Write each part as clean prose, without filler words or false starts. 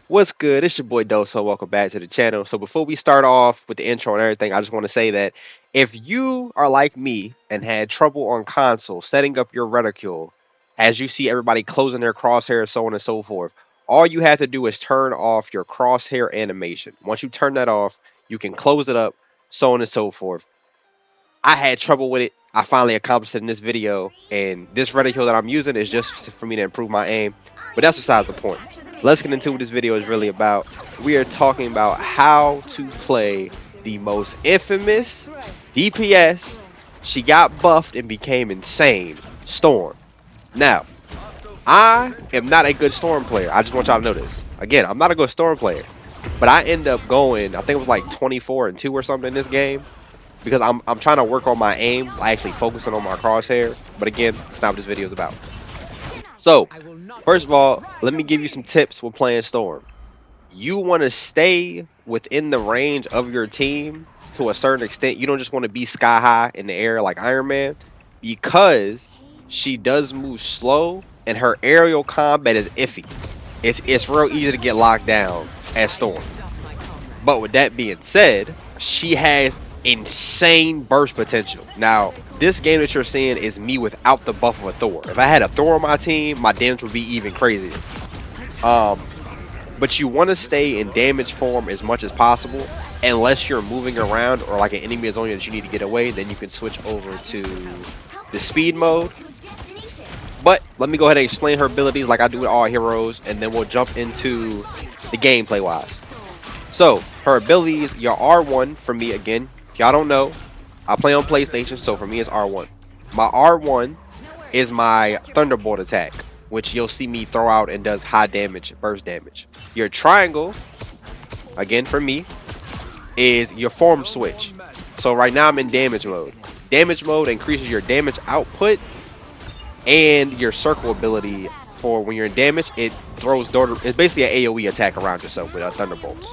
What's good? It's your boy Doso. Welcome back to the channel. So before we start off with the intro and everything, I just want to say that if you are like me and had trouble on console setting up your reticule, as you see everybody closing their crosshairs, so on and so forth, all you have to do is turn off your crosshair animation. Once you turn that off, you can close it up, so on and so forth. I had trouble with it. I finally accomplished it in this video, and this reticule that I'm using is just for me to improve my aim. But that's besides the point. Let's get into what this video is really about. We are talking about how to play the most infamous DPS. She got buffed and became insane, Storm. Now, I am not a good Storm player. I just want y'all to know this. Again, I'm not a good Storm player, but I end up going, I think it was like 24-2 or something in this game because I'm trying to work on my aim, actually focusing on my crosshair. But again, that's not what this video is about. So, first of all, let me give you some tips when playing Storm. You want to stay within the range of your team to a certain extent. You don't just want to be sky high in the air like Iron Man, because she does move slow and her aerial combat is iffy. It's real easy to get locked down as Storm. But with that being said, she has insane burst potential. Now, this game that you're seeing is me without the buff of a Thor. If I had a Thor on my team, my damage would be even crazier. But you want to stay in damage form as much as possible, unless you're moving around or like an enemy is on you that you need to get away. Then you can switch over to the speed mode. But let me go ahead and explain her abilities like I do with all heroes, and then we'll jump into the gameplay wise. So, her abilities, your R1 for me, again, if y'all don't know, I play on PlayStation, so for me it's R1. My R1 is my Thunderbolt attack, which you'll see me throw out and does high damage, burst damage. Your triangle, again for me, is your form switch. So right now I'm in damage mode. Damage mode increases your damage output and your circle ability. For when you're in damage, it throws it's basically an AoE attack around yourself with Thunderbolts.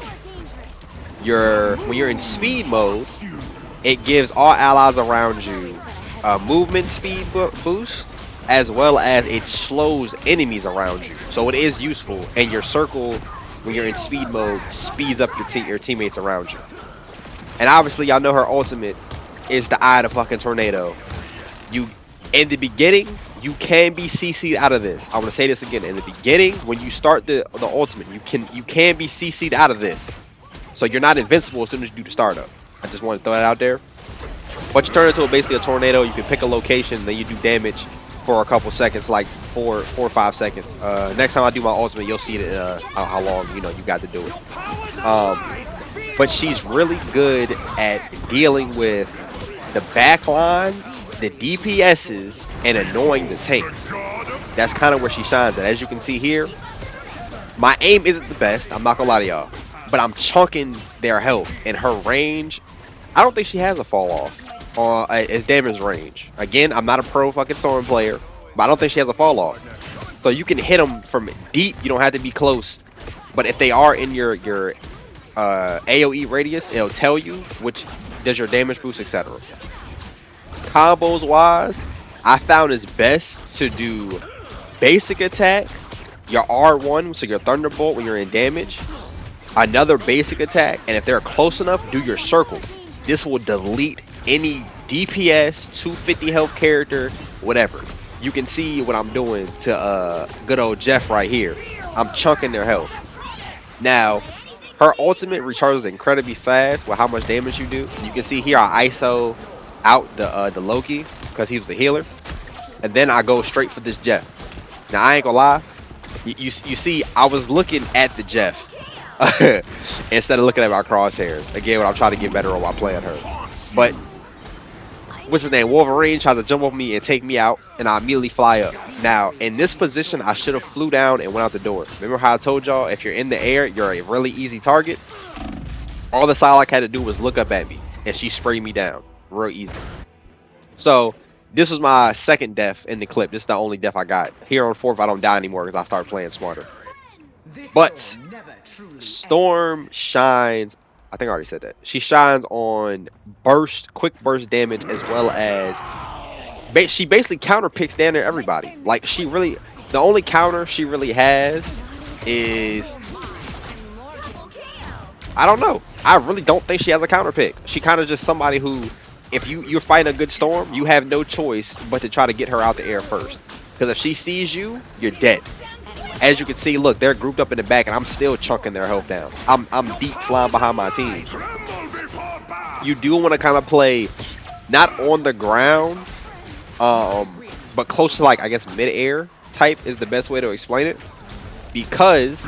When you're in speed mode, it gives all allies around you a movement speed boost, as well as it slows enemies around you. So it is useful, and your circle, when you're in speed mode, speeds up your teammates around you. And obviously, y'all know her ultimate is the Eye of the fucking Tornado. In the beginning, you can be CC'd out of this. I'm gonna say this again. In the beginning, when you start the ultimate, you can be CC'd out of this. So you're not invincible as soon as you do the startup. I just want to throw that out there. But you turn into basically a tornado. You can pick a location, then you do damage for a couple seconds, like four or 5 seconds. Next time I do my ultimate, you'll see it, how long you got to do it. But she's really good at dealing with the back line, the DPSs, and annoying the tanks. That's kind of where she shines at. As you can see here, my aim isn't the best, I'm not gonna lie to y'all, but I'm chunking their health. And her range, I don't think she has a fall off on as damage range. Again, I'm not a pro fucking Storm player, but I don't think she has a fall off. So you can hit them from deep, you don't have to be close. But if they are in your AoE radius, it'll tell you which does your damage boost, etc. Combos wise, I found it's best to do basic attack, your R1, so your Thunderbolt when you're in damage, another basic attack, and if they're close enough, do your circle. This will delete any DPS, 250 health character, whatever. You can see what I'm doing to good old Jeff right here. I'm chunking their health. Now, her ultimate recharges incredibly fast with how much damage you do. You can see here I ISO out the Loki because he was the healer, and then I go straight for this Jeff. Now I ain't gonna lie, you see I was looking at the Jeff instead of looking at my crosshairs. Again, when I'm trying to get better on while playing her. But what's his name? Wolverine tries to jump over me and take me out, and I immediately fly up. Now in this position, I should have flew down and went out the door. Remember how I told y'all if you're in the air, you're a really easy target. All the Psylocke had to do was look up at me, and she sprayed me down real easy. So this was my second death in the clip. This is the only death I got. Here on fourth, I don't die anymore because I start playing smarter. But Storm shines, I think I already said that. She shines on quick burst damage, as well as she basically counter picks down there everybody. Like the only counter she really has is I don't know. I really don't think she has a counter pick. She kind of just somebody who, if you're fighting a good Storm, you have no choice but to try to get her out the air first. Because if she sees you, you're dead. As you can see, look, they're grouped up in the back, and I'm still chunking their health down. I'm deep flying behind my team. You do want to kind of play not on the ground, but close to, like, I guess mid-air type is the best way to explain it, because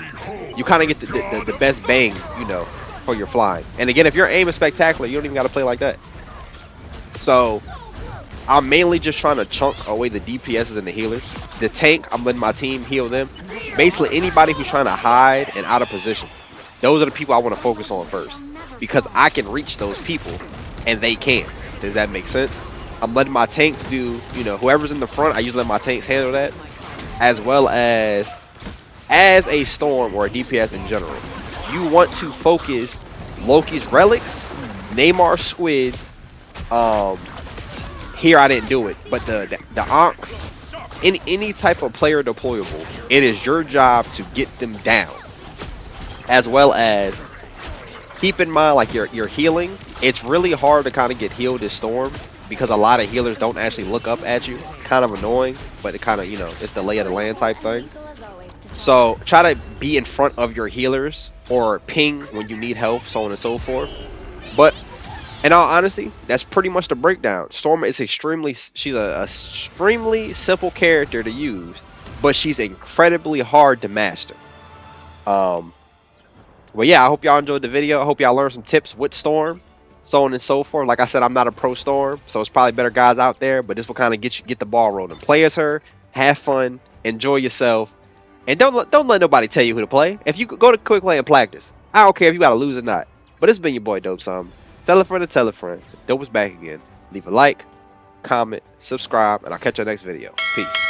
you kind of get the best bang, you know, for your flying. And again, if your aim is spectacular, you don't even got to play like that. So I'm mainly just trying to chunk away the DPSs and the healers. The tank, I'm letting my team heal them. Basically, anybody who's trying to hide and out of position, those are the people I want to focus on first, because I can reach those people and they can't. Does that make sense? I'm letting my tanks do, you know, whoever's in the front, I usually let my tanks handle that, as well as a Storm or a DPS in general. You want to focus Loki's relics, Neymar squids. Here I didn't do it, but the Onks, in any type of player deployable, it is your job to get them down. As well as keep in mind, like, your healing. It's really hard to kind of get healed this Storm because a lot of healers don't actually look up at you. Kind of annoying, but it kind of, you know, it's the lay of the land type thing. So try to be in front of your healers or ping when you need health, so on and so forth. But in all honesty, that's pretty much the breakdown. Storm is she's a extremely simple character to use, but she's incredibly hard to master. Well, yeah, I hope y'all enjoyed the video. I hope y'all learned some tips with Storm, so on and so forth. Like I said, I'm not a pro Storm, so it's probably better guys out there, but this will kind of get the ball rolling. Play as her, have fun, enjoy yourself, and don't let nobody tell you who to play. If you go to quick play and practice, I don't care if you got to lose or not. But it's been your boy Dope Some. Tell a friend to tell a friend. Dope is back again. Leave a like, comment, subscribe, and I'll catch you next video. Peace.